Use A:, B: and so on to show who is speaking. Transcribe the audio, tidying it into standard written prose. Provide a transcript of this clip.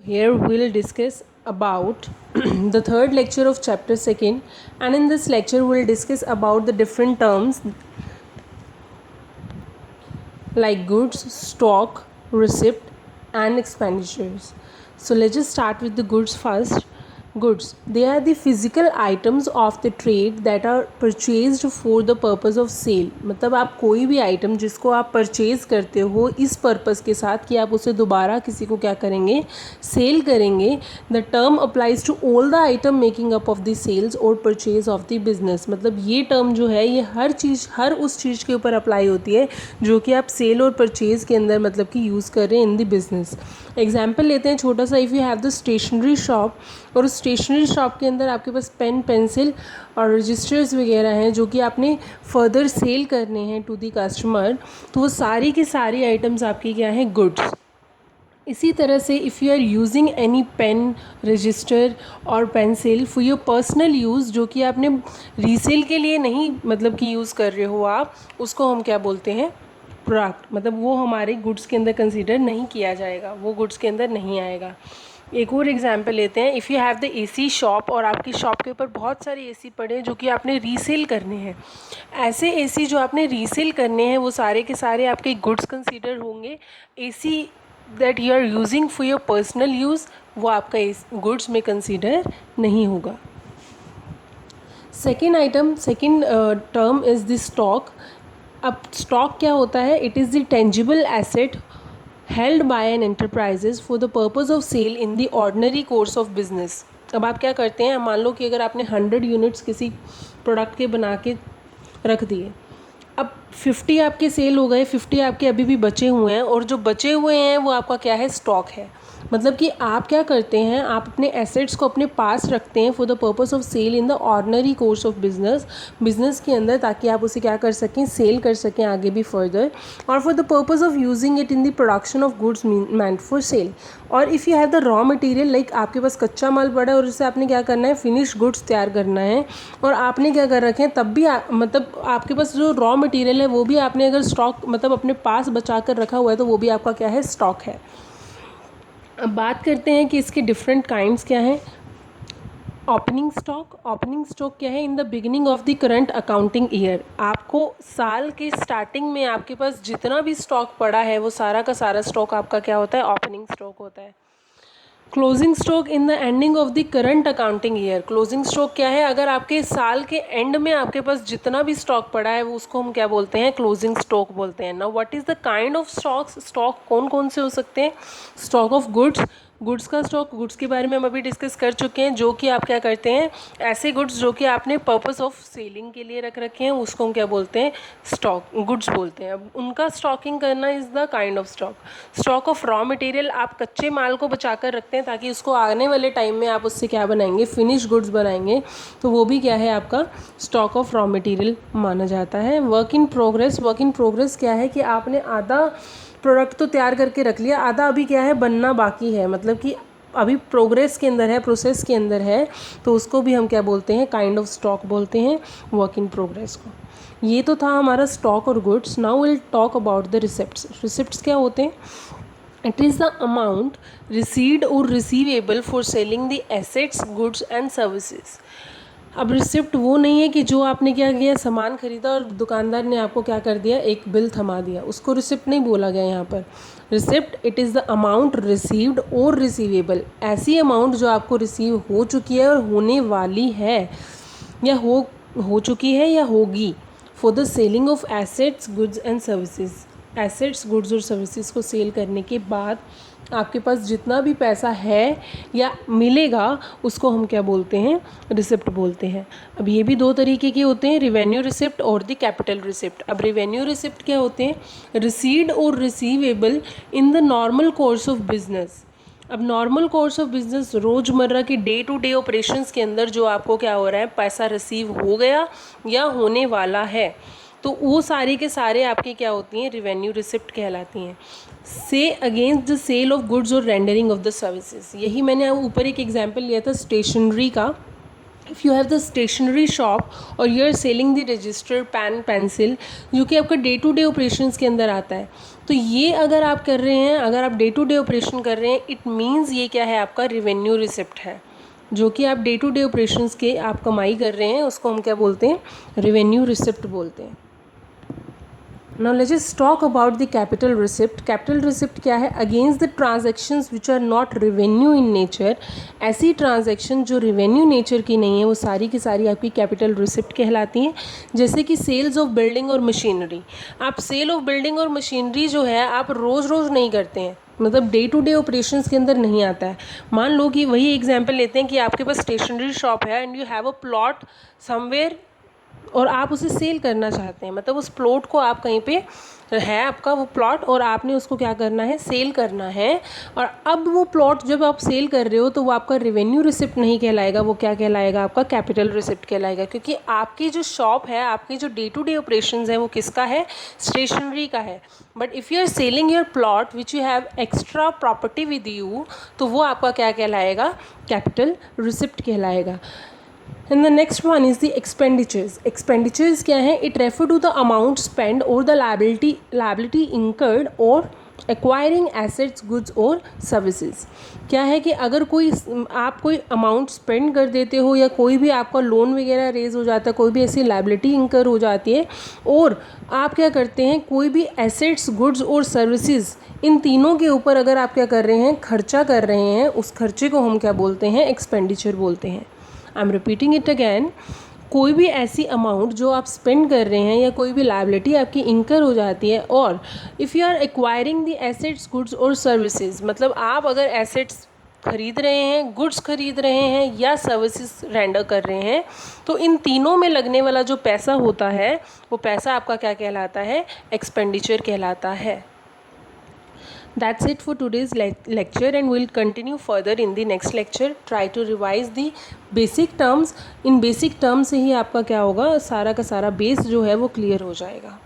A: Here we'll discuss about the third lecture of chapter second, and in this lecture we'll discuss about the different terms like goods, stock, receipt and expenditures. So let's just start with the goods first. Goods, they are the physical items of the trade that are purchased for the purpose of sale. मतलब आप कोई भी item जिसको आप purchase करते हो इस purpose के साथ कि आप उसे दोबारा किसी को क्या करेंगे, सेल करेंगे. The term applies to all the item making up of the sales और परचेज ऑफ द बिजनेस. मतलब ये टर्म जो है ये हर उस चीज़ के ऊपर अप्लाई होती है जो कि आप सेल और परचेज के अंदर मतलब कि यूज़ कर रहे हैं इन द बिजनेस. एग्जाम्पल लेते हैं छोटा सा. If you have the stationery shop और उस स्टेशनरी शॉप के अंदर आपके पास पेन, पेंसिल और रजिस्टर्स वगैरह हैं जो कि आपने फर्दर सेल करने हैं टू दी कस्टमर, तो वो सारी की सारी आइटम्स आपकी क्या हैं, गुड्स. इसी तरह से if you are using any pen, register और pencil for your personal use, जो कि आपने रीसेल के लिए नहीं मतलब कि यूज़ कर रहे हो आप, उसको हम क्या बोलते हैं, प्रोडक्ट. मतलब वो हमारे गुड्स के अंदर कंसीडर नहीं किया जाएगा, वो गुड्स के अंदर नहीं आएगा. एक और एग्जांपल लेते हैं. If you have the AC shop और आपकी शॉप के ऊपर बहुत सारे एसी पड़े हैं जो कि आपने रीसेल करने हैं. ऐसे एसी जो आपने रीसेल करने हैं वो सारे के सारे आपके गुड्स कंसीडर होंगे. AC that you are using for your personal use वो आपका गुड्स में कंसीडर नहीं होगा. Second term is the stock. अब स्टॉक क्या होता है? It is the tangible asset held by an enterprises for the purpose of sale in the ordinary course of business. अब आप क्या करते हैं, मान लो कि अगर आपने 100 यूनिट्स किसी प्रोडक्ट के बना के रख दिए, अब 50 आपके सेल हो गए, 50 आपके अभी भी बचे हुए हैं, और जो बचे हुए हैं वो आपका क्या है, स्टॉक है. मतलब कि आप क्या करते हैं, आप अपने एसेट्स को अपने पास रखते हैं for the purpose of sale in the ordinary course of business के अंदर, ताकि आप उसे क्या कर सकें, सेल कर सकें आगे भी फर्दर, और for the purpose of using it in the production of goods meant for sale. और if you have the raw material, like आपके पास कच्चा माल पड़ा है और उससे आपने क्या करना है, फिनिश गुड्स तैयार करना है, और आपने क्या कर रखे हैं, तब भी मतलब आपके पास जो रॉ मटेरियल है वो भी आपने अगर स्टॉक मतलब अपने पास बचा कर रखा हुआ है तो वो भी आपका क्या है, स्टॉक है. अब बात करते हैं कि इसके डिफरेंट काइंड्स क्या हैं. ओपनिंग स्टॉक क्या है, in the beginning of the current accounting year. आपको साल के स्टार्टिंग में आपके पास जितना भी स्टॉक पड़ा है वो सारा का सारा स्टॉक आपका क्या होता है, ओपनिंग स्टॉक होता है. Closing stock in the ending of the current accounting year. Closing stock क्या है, अगर आपके साल के एंड में आपके पास जितना भी स्टॉक पड़ा है वो उसको हम क्या बोलते हैं, क्लोजिंग स्टॉक बोलते हैं. Now what is the kind of stock कौन कौन से हो सकते हैं. स्टॉक ऑफ गुड्स का स्टॉक, गुड्स के बारे में हम अभी डिस्कस कर चुके हैं, जो कि आप क्या करते हैं, ऐसे गुड्स जो कि आपने पर्पस ऑफ सेलिंग के लिए रख रखे हैं उसको हम क्या बोलते हैं, स्टॉक गुड्स बोलते हैं. अब उनका स्टॉकिंग करना is the kind of stock. Stock of raw material, आप कच्चे माल को बचा कर रखते हैं ताकि उसको आने वाले टाइम में आप उससे क्या बनाएंगे, फिनिश गुड्स बनाएंगे, तो वो भी क्या है, आपका स्टॉक ऑफ रॉ मटेरियल माना जाता है. वर्क इन प्रोग्रेस क्या है कि आपने आधा प्रोडक्ट तो तैयार करके रख लिया, आधा अभी क्या है, बनना बाकी है, मतलब कि अभी प्रोग्रेस के अंदर है, प्रोसेस के अंदर है, तो उसको भी हम क्या बोलते हैं, काइंड ऑफ स्टॉक बोलते हैं, वर्क इन प्रोग्रेस को. ये तो था हमारा स्टॉक और goods. Now will talk about the receipts क्या होते हैं. It is the amount received और receivable for selling the assets, goods and services. अब रिसिप्ट वो नहीं है कि जो आपने क्या किया, सामान खरीदा और दुकानदार ने आपको क्या कर दिया, एक बिल थमा दिया, उसको रिसिप्ट नहीं बोला गया यहाँ पर. Receipt it is the amount received और रिसीवेबल. ऐसी अमाउंट जो आपको रिसीव हो चुकी है और होने वाली है, या हो चुकी है या होगी, for the selling of assets, goods and services. Assets, goods और सर्विसेज को सेल करने के बाद आपके पास जितना भी पैसा है या मिलेगा उसको हम क्या बोलते हैं, रिसिप्ट बोलते हैं. अब ये भी दो तरीके के होते हैं, रिवेन्यू रिसिप्ट और द कैपिटल रिसिप्ट. अब रिवेन्यू रिसिप्ट क्या होते हैं, रिसीव्ड और receivable in the normal course of business. अब नॉर्मल कोर्स ऑफ बिजनेस, रोज़मर्रा के डे टू डे ऑपरेशंस के अंदर जो आपको क्या हो रहा है, पैसा रिसीव हो गया या होने वाला है, तो वो सारे के सारे आपके क्या होती हैं, रिवेन्यू रिसिप्ट कहलाती हैं. से against the sale of goods और रेंडरिंग ऑफ द सर्विसेज. यही मैंने ऊपर एक एग्जांपल लिया था स्टेशनरी का, if you have the stationery shop और you are selling the register pen pencil, जो कि आपका डे टू डे ऑपरेशंस के अंदर आता है, तो ये अगर आप कर रहे हैं, अगर आप डे टू डे ऑपरेशन कर रहे हैं, इट मीन्स ये क्या है, आपका रेवेन्यू रिसिप्ट है, जो कि आप डे टू डे ऑपरेशंस के आप कमाई कर रहे हैं, उसको हम क्या बोलते हैं, रेवेन्यू रिसिप्ट बोलते हैं। Now let's just talk about the capital receipt. Capital receipt क्या है, against the transactions which are not revenue in nature, ऐसी transaction जो revenue nature की नहीं है वो सारी की सारी आपकी capital receipt कहलाती हैं। जैसे कि sales of building और machinery, आप sale of building और machinery जो है आप रोज़ रोज़ नहीं करते हैं, मतलब डे टू डे ऑपरेशंस के अंदर नहीं आता है। मान लो कि वही एग्जांपल लेते हैं कि आपके पास स्टेशनरी शॉप है and you have a plot somewhere और आप उसे सेल करना चाहते हैं, मतलब उस प्लॉट को आप कहीं पे है आपका वो प्लॉट और आपने उसको क्या करना है, सेल करना है। और अब वो प्लॉट जब आप सेल कर रहे हो तो वो आपका रेवेन्यू रिसिप्ट नहीं कहलाएगा, वो क्या कहलाएगा, आपका कैपिटल रिसिप्ट कहलाएगा, क्योंकि आपकी जो शॉप है, आपकी जो डे टू डे ऑपरेशंस है वो किसका है, स्टेशनरी का है। But if you are selling your plot which you have extra property with you, तो वो आपका क्या कहलाएगा, कैपिटल रिसिप्ट कहलाएगा। And the next one is the expenditures. Expenditures क्या है, it refer to the amount spent or the liability incurred or acquiring assets, goods or services. क्या है कि अगर कोई आप कोई अमाउंट स्पेंड कर देते हो या कोई भी आपका लोन वगैरह रेज हो जाता है, कोई भी ऐसी लाइबिलिटी इंकर हो जाती है, और आप क्या करते हैं, कोई भी एसेट्स, गुड्स और सर्विसेज, इन तीनों के ऊपर अगर आप क्या कर रहे हैं, खर्चा कर रहे हैं, उस खर्चे को हम क्या बोलते हैं, एक्सपेंडिचर बोलते हैं। I am repeating it again, कोई भी ऐसी अमाउंट जो आप स्पेंड कर रहे हैं या कोई भी लाइबिलिटी आपकी इंकर हो जाती है, और if you are acquiring the assets, goods और सर्विसेज, मतलब आप अगर एसेट्स खरीद रहे हैं, गुड्स खरीद रहे हैं या सर्विसेज रेंडर कर रहे हैं, तो इन तीनों में लगने वाला जो पैसा होता है वो पैसा आपका क्या कहलाता है, एक्सपेंडिचर कहलाता है। That's it for today's lecture, and we'll continue further in the next lecture. Try to revise the basic terms. In basic terms से ही आपका क्या होगा, सारा का सारा बेस जो है वो क्लियर हो जाएगा।